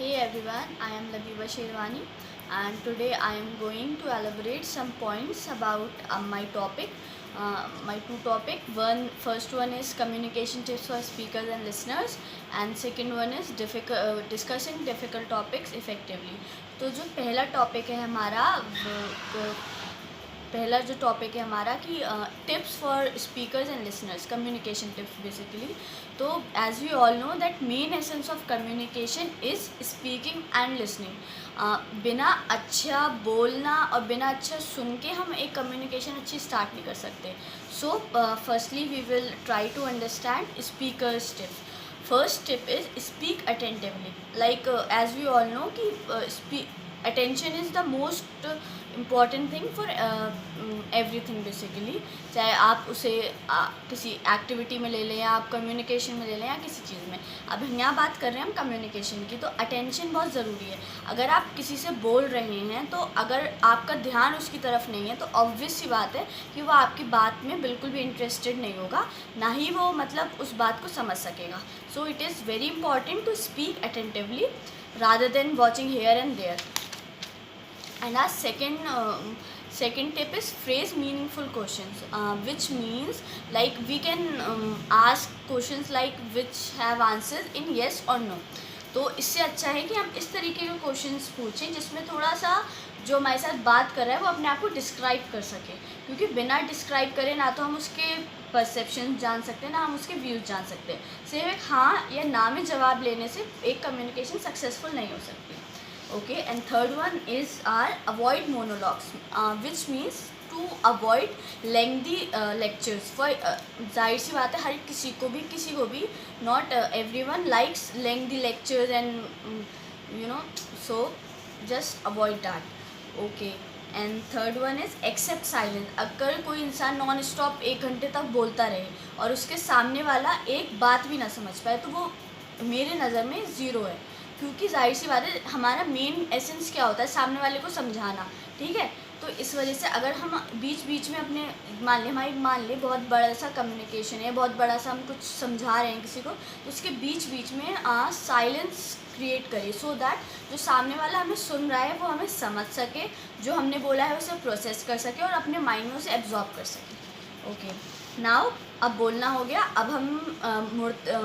Hey everyone, I am Labiba Sherwani and today I am going to elaborate some points about my topic. My two topic. First one is communication tips for speakers and listeners, and second one is discussing difficult topics effectively. तो जो पहला topic है हमारा पहला जो topic है हमारा कि tips for speakers and listeners, communication tips basically. तो as we all know that main essence of communication is speaking and listening. बिना अच्छा बोलना और बिना अच्छा सुन के हम एक कम्युनिकेशन अच्छी स्टार्ट नहीं कर सकते. So firstly we will try to understand speakers tips. First tip is speak attentively. Like as we all know कि attention is the most important thing for everything basically. चाहे आप उसे किसी एक्टिविटी में ले लें या आप कम्युनिकेशन में ले लें या किसी चीज़ में. अब हम यहाँ बात कर रहे हैं हम कम्युनिकेशन की, तो अटेंशन बहुत ज़रूरी है. अगर आप किसी से बोल रहे हैं तो अगर आपका ध्यान उसकी तरफ नहीं है तो ऑब्वियस सी बात है कि वो आपकी बात में बिल्कुल भी इंटरेस्टेड नहीं होगा, ना ही वो मतलब उस बात को समझ सकेगा. So it is very important to speak attentively rather than watching here and there. And our second tip is phrase meaningful questions, which means like we can ask questions like which have answers in yes or no. तो इससे अच्छा है कि हम इस तरीके के questions पूछें जिसमें थोड़ा सा जो हमारे साथ बात कर रहा है वो अपने आप को डिस्क्राइब कर सके, क्योंकि बिना डिस्क्राइब करे ना तो हम उसके परसेप्शन जान सकते हैं ना हम उसके व्यूज़ जान सकते हैं. सिर्फ एक हाँ या ना में जवाब लेने से एक कम्युनिकेशन सक्सेसफुल नहीं हो सकती. Okay, and third one is our avoid monologues, which means to avoid lengthy lectures. For जाहिर सी बात है हर किसी को भी not everyone likes lengthy lectures and so just avoid that. Okay, and third one is accept silence. अगर कोई इंसान non stop 1 घंटे तक बोलता रहे और उसके सामने वाला एक बात भी ना समझ पाए तो वो मेरे नज़र में ज़ीरो है, क्योंकि जाहिर सी बात है हमारा मेन एसेंस क्या होता है, सामने वाले को समझाना. ठीक है, तो इस वजह से अगर हम बीच बीच में अपने मान ले बहुत बड़ा सा कम्युनिकेशन है, बहुत बड़ा सा हम कुछ समझा रहे हैं किसी को, तो उसके बीच बीच में साइलेंस क्रिएट करिए सो दैट जो सामने वाला हमें सुन रहा है वो हमें समझ सके, जो हमने बोला है उसे प्रोसेस कर सके और अपने माइंड में उसे एब्जॉर्ब कर सके. ओके, नाउ अब बोलना हो गया, अब हम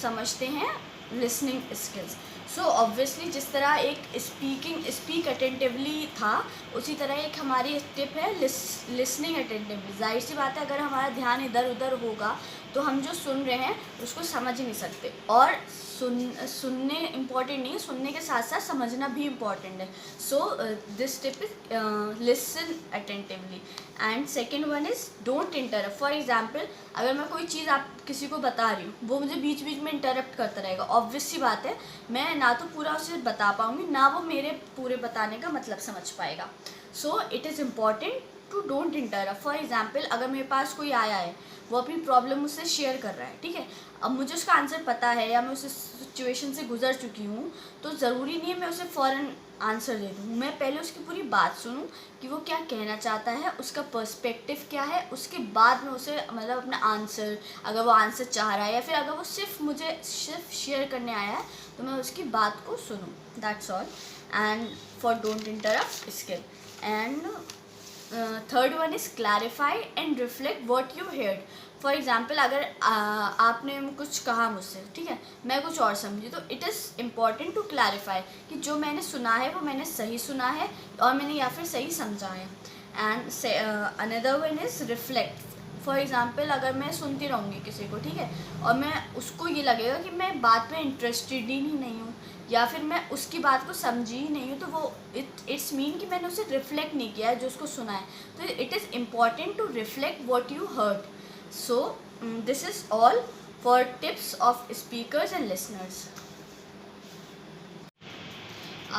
समझते हैं लिसनिंग स्किल्स. सो ऑब्वियसली जिस तरह एक स्पीक अटेंटिवली था, उसी तरह एक हमारी टिप है लिसनिंग अटेंटिवली. जाहिर सी बात है अगर हमारा ध्यान इधर उधर होगा तो हम जो सुन रहे हैं उसको समझ नहीं सकते. और सुनने इम्पॉर्टेंट नहीं है, सुनने के साथ साथ समझना भी इम्पॉर्टेंट है. So this tip is listen attentively. And second one is don't interrupt. For example अगर मैं कोई चीज़ आप किसी को बता रही हूँ, वो मुझे बीच बीच में इंटरप्ट करता रहेगा, ऑब्वियस सी बात है मैं ना तो पूरा उसे बता पाऊँगी ना वो मेरे पूरे बताने का मतलब समझ पाएगा. So it is important to don't interrupt. For example अगर मेरे पास कोई आया है, वो अपनी प्रॉब्लम मुझसे शेयर कर रहा है, ठीक है, अब मुझे उसका आंसर पता है या मैं उस सिचुएशन से गुजर चुकी हूँ, तो ज़रूरी नहीं है मैं उसे फ़ौरन आंसर दे दूँ. मैं पहले उसकी पूरी बात सुनूँ कि वो क्या कहना चाहता है, उसका पर्सपेक्टिव क्या है, उसके बाद में उसे मतलब अपना आंसर, अगर वो आंसर चाह रहा है या फिर अगर वो सिर्फ शेयर करने आया है तो मैं उसकी बात को सुनूँ. That's all. And for don't interrupt skill. And third one is clarify and reflect what you heard. For example अगर आपने कुछ कहा मुझसे, ठीक है, मैं कुछ और समझी, तो it is important to clarify कि जो मैंने सुना है वो मैंने सही सुना है और मैंने या फिर सही समझा है. And another one is reflect. For example अगर मैं सुनती रहूँगी किसी को, ठीक है, और मैं उसको ये लगेगा कि मैं बात में इंटरेस्टेड ही नहीं हूँ या फिर मैं उसकी बात को समझी ही नहीं हूँ, तो वो इट्स मीन कि मैंने उसे रिफ्लेक्ट नहीं किया है जो उसको सुना है. तो it is important to reflect what you heard. So this is all for tips of speakers and listeners.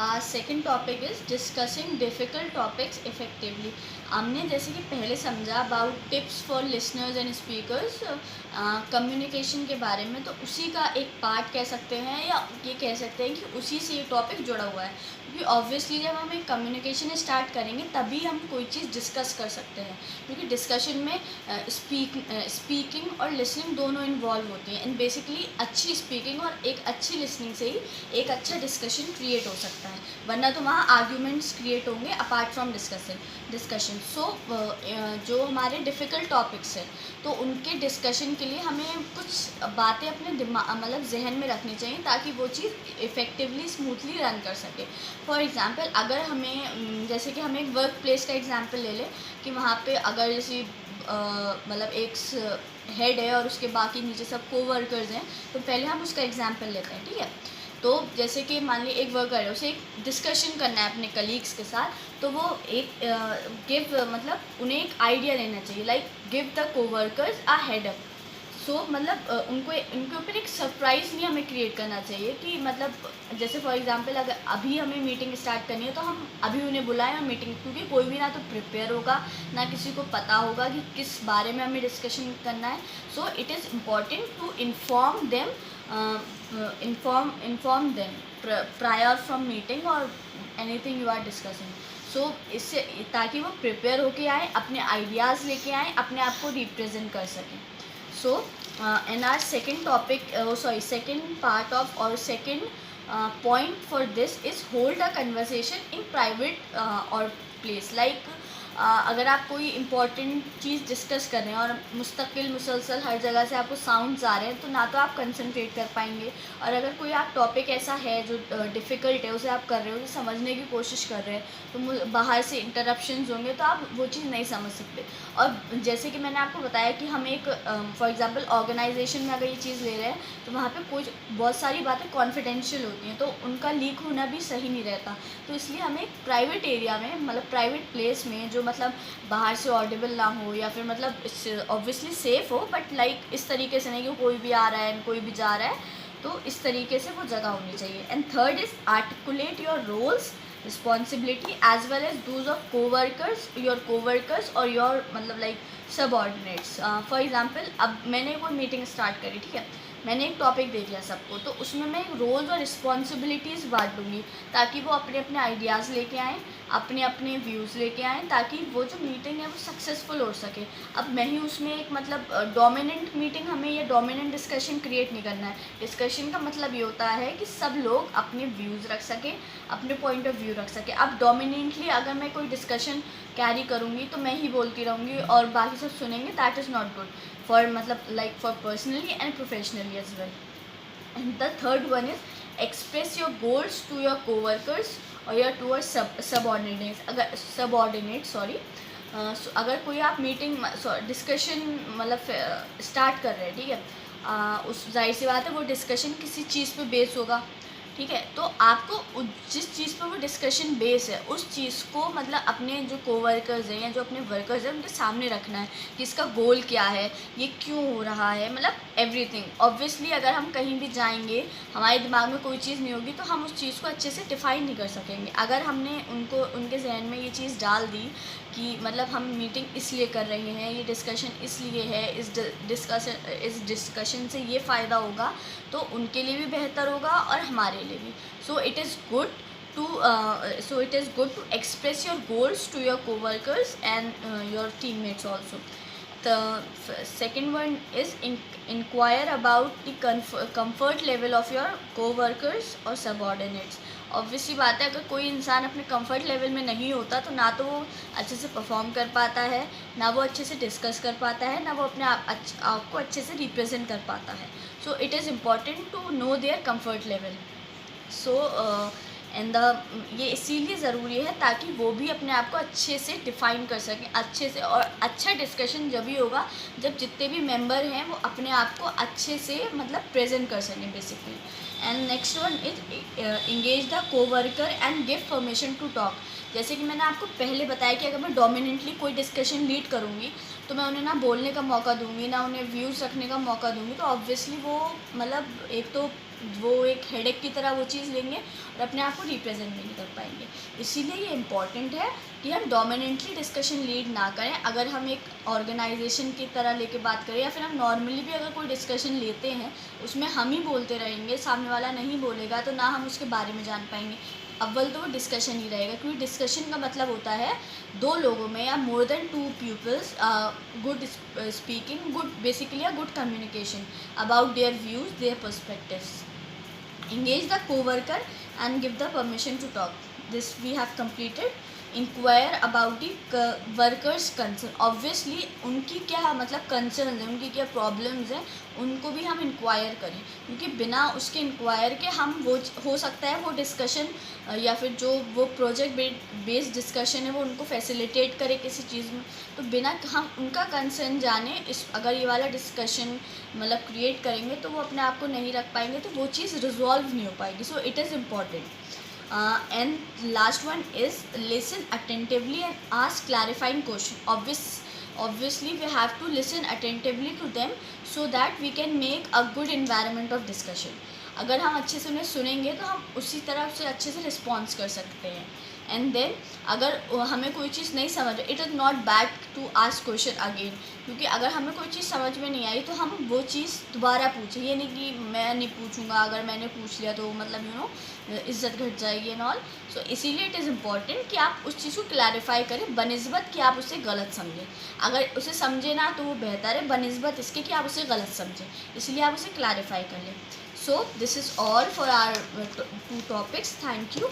Our second topic is discussing difficult topics effectively. हमने जैसे कि पहले समझा about tips for listeners and speakers communication के बारे में, तो उसी का एक पार्ट कह सकते हैं, या ये कह सकते हैं कि उसी से ये टॉपिक जुड़ा हुआ है, क्योंकि ऑब्वियसली जब हम एक कम्युनिकेशन स्टार्ट करेंगे तभी हम कोई चीज़ डिस्कस कर सकते हैं, क्योंकि डिस्कशन में स्पीकिंग और लिसनिंग दोनों इन्वॉल्व होती हैं, एंड बेसिकली अच्छी स्पीकिंग और एक अच्छी लिसनिंग से ही एक अच्छा डिस्कशन क्रिएट हो सकता है, वरना तो वहाँ आर्ग्यूमेंट्स क्रिएट होंगे अपार्ट फ्रॉम डिस्कशन। सो जो हमारे डिफ़िकल्ट टॉपिक्स हैं तो उनके डिस्कशन के लिए हमें कुछ बातें अपने दिमाग मतलब जहन में रखनी चाहिए, ताकि वो चीज़ इफ़ेक्टिवली स्मूथली रन कर सके। फॉर एग्ज़ाम्पल अगर हमें जैसे कि हम एक वर्क प्लेस का एग्ज़ाम्पल ले लें कि वहाँ पे अगर जैसे मतलब एक हेड है और उसके बाकी नीचे सब कोवर्कर्स हैं, तो पहले हम उसका एग्ज़ाम्पल लेते हैं, ठीक है। तो जैसे कि मान लीजिए एक वर्कर है, उसे एक डिस्कशन करना है अपने कलीग्स के साथ, तो वो एक मतलब उन्हें एक आइडिया लेना चाहिए, like give the coworkers a head up. So मतलब उनको उनके ऊपर एक सरप्राइज़ नहीं हमें क्रिएट करना चाहिए कि मतलब जैसे फॉर एग्जांपल अगर अभी हमें मीटिंग स्टार्ट करनी है तो हम अभी उन्हें बुलाएं और मीटिंग, क्योंकि कोई भी ना तो प्रिपेयर होगा ना किसी को पता होगा कि किस बारे में हमें डिस्कशन करना है। So it is important to inform them prior from meeting और anything you are discussing. So इससे ताकि वो प्रिपेयर होके आए, अपने आइडियाज़ लेके आएँ, अपने आप को रिप्रेजेंट कर सकें। So, and our second part of or second point for this is hold a conversation in private or place. Like अगर आप कोई इम्पॉर्टेंट चीज़ डिस्कस कर रहे हैं और मुसलसल हर जगह से आपको साउंड्स आ रहे हैं, तो ना तो आप कंसंट्रेट कर पाएंगे, और अगर कोई आप टॉपिक ऐसा है जो डिफ़िकल्ट है उसे आप कर रहे हो, उसे समझने की कोशिश कर रहे हैं, तो बाहर से इंटरप्शंस होंगे तो आप वो चीज़ नहीं समझ सकते। और जैसे कि मैंने आपको बताया कि हम एक फॉर एग्ज़ाम्पल ऑर्गेनाइजेशन में अगर ये चीज़ ले रहे हैं, तो वहाँ पे कुछ बहुत सारी बातें कॉन्फिडेंशियल होती हैं, तो उनका लीक होना भी सही नहीं रहता। तो इसलिए हमें एक प्राइवेट एरिया में, मतलब प्राइवेट प्लेस में, जो मतलब बाहर से ऑडिबल ना हो, या फिर मतलब ऑब्वियसली सेफ़ हो, बट लाइक इस तरीके से नहीं कि कोई भी आ रहा है कोई भी जा रहा है, तो इस तरीके से वो जगह होनी चाहिए। And third is articulate your roles responsibility as well as those of coworkers और योर मतलब लाइक सबऑर्डिनेट्स। फॉर एग्जांपल अब मैंने कोई मीटिंग स्टार्ट करी, ठीक है, मैंने एक टॉपिक दे दिया सबको, तो उसमें मैं रोल्स और रिस्पॉन्सिबिलिटीज़ बांट दूँगी, ताकि वो अपने अपने आइडियाज़ लेके आएँ, अपने अपने व्यूज़ लेके आएँ, ताकि वो जो मीटिंग है वो सक्सेसफुल हो सके। अब मैं ही उसमें एक मतलब डोमिनेंट मीटिंग, हमें ये डोमिनेंट डिस्कशन क्रिएट नहीं करना है। डिस्कशन का मतलब ये होता है कि सब लोग अपने व्यूज़ रख सकें, अपने पॉइंट ऑफ व्यू रख सकें। अब डोमिनेंटली अगर मैं कोई डिस्कशन कैरी करूँगी तो मैं ही बोलती रहूँगी और बाकी सब सुनेंगे, that is not good for मतलब like for personally and professionally as well. And the third one is express your goals to your coworkers और योर टू सबऑर्डिनेट अगर कोई आप मीटिंग डिस्कशन मतलब स्टार्ट कर रहे हैं, ठीक है, उस जाहिर सी बात है वो डिस्कशन किसी चीज़ पे बेस होगा, ठीक है, तो आपको जिस चीज़ पर वो डिस्कशन बेस है उस चीज़ को मतलब अपने जो कोवर्कर्स हैं या जो अपने वर्कर्स हैं उनके सामने रखना है कि इसका गोल क्या है, ये क्यों हो रहा है, मतलब एवरीथिंग। ऑब्वियसली अगर हम कहीं भी जाएंगे, हमारे दिमाग में कोई चीज़ नहीं होगी तो हम उस चीज़ को अच्छे से डिफ़ाइन नहीं कर सकेंगे। अगर हमने उनके जहन में ये चीज़ डाल दी कि मतलब हम मीटिंग इसलिए कर रहे हैं, ये डिस्कशन इसलिए है, इस डिस्कशन से ये फ़ायदा होगा, तो उनके लिए भी बेहतर होगा और हमारे लिए भी। So it is good to express your goals to your coworkers and your teammates also. The second one is inquire about the comfort level of your co-workers or subordinates। Obviously बात है, अगर कोई इंसान अपने कंफर्ट लेवल में नहीं होता तो ना तो वो अच्छे से परफॉर्म कर पाता है, ना वो अच्छे से डिस्कस कर पाता है, ना वो अपने आप को अच्छे से रिप्रेजेंट कर पाता है। So it is important to know their comfort level. So ये इसीलिए ज़रूरी है ताकि वो भी अपने आप को अच्छे से डिफ़ाइन कर सकें अच्छे से। और अच्छा डिस्कशन जब भी होगा जब जितने भी मेंबर हैं वो अपने आप को अच्छे से मतलब प्रेजेंट कर सकें basically. And next one is engage the coworker and give permission to talk. जैसे कि मैंने आपको पहले बताया कि अगर मैं डोमिनेंटली कोई डिस्कशन लीड करूँगी तो मैं उन्हें ना बोलने का मौका दूँगी, ना उन्हें व्यूज़ रखने का मौका दूँगी, तो ऑब्वियसली वो मतलब एक तो वो एक हेडेक की तरह वो चीज़ लेंगे और अपने आप को रिप्रेजेंट भी नहीं कर पाएंगे। इसीलिए ये इम्पॉर्टेंट है कि हम डोमिनेंटली डिस्कशन लीड ना करें। अगर हम एक ऑर्गेनाइजेशन की तरह लेके बात करें या फिर हम नॉर्मली भी अगर कोई डिस्कशन लेते हैं उसमें हम ही बोलते रहेंगे, सामने वाला नहीं बोलेगा, तो ना हम उसके बारे में जान पाएंगे। अव्वल तो वो डिस्कशन ही रहेगा, क्योंकि डिस्कशन का मतलब होता है दो लोगों में या more than two peoples good speaking, good basically a good communication about their views, their perspectives. Engage the co-worker and give the permission to talk. This we have completed. Inquire about the workers concern. Obviously उनकी क्या मतलब concern है, उनकी क्या problems हैं, उनको भी हम इंक्वायर करें, क्योंकि बिना उसके इंक्वायर के हम वो हो सकता है वो डिस्कशन या फिर जो वो प्रोजेक्ट बेस्ड डिस्कशन है वो उनको फैसिलिटेट करे किसी चीज़ में। तो बिना हम उनका कंसर्न जाने इस अगर ये वाला डिस्कशन मतलब क्रिएट करेंगे तो वो अपने आप को नहीं रख पाएंगे, तो वो चीज़ रिजॉल्व नहीं हो पाएगी। सो it is important. And last one is listen attentively and ask clarifying question. Obviously we have to listen attentively to them so that we can make a good environment of discussion. अगर हम अच्छे से उन्हें सुनेंगे तो हम उसी तरह से अच्छे से रिस्पॉन्स कर सकते हैं। एंड देन अगर हमें कोई चीज़ नहीं समझ, it is not bad to ask question again, क्योंकि अगर हमें कोई चीज़ समझ में नहीं आई तो हम वो चीज़ दोबारा पूछें। ये नहीं कि मैं नहीं पूछूंगा, अगर मैंने पूछ लिया तो मतलब यू नो इज़्ज़त घट जाएगी एंड ऑल। सो इसीलिए इट इज़ इम्पॉर्टेंट कि आप उस चीज़ को क्लैरिफाई करें बनिस्बत कि आप उसे गलत समझें। अगर उसे समझे ना तो वो बेहतर है बनिस्बत इसके कि आप उसे गलत समझें, इसलिए आप उसे क्लैरिफाई कर लें। So this is all for our two topics. Thank you.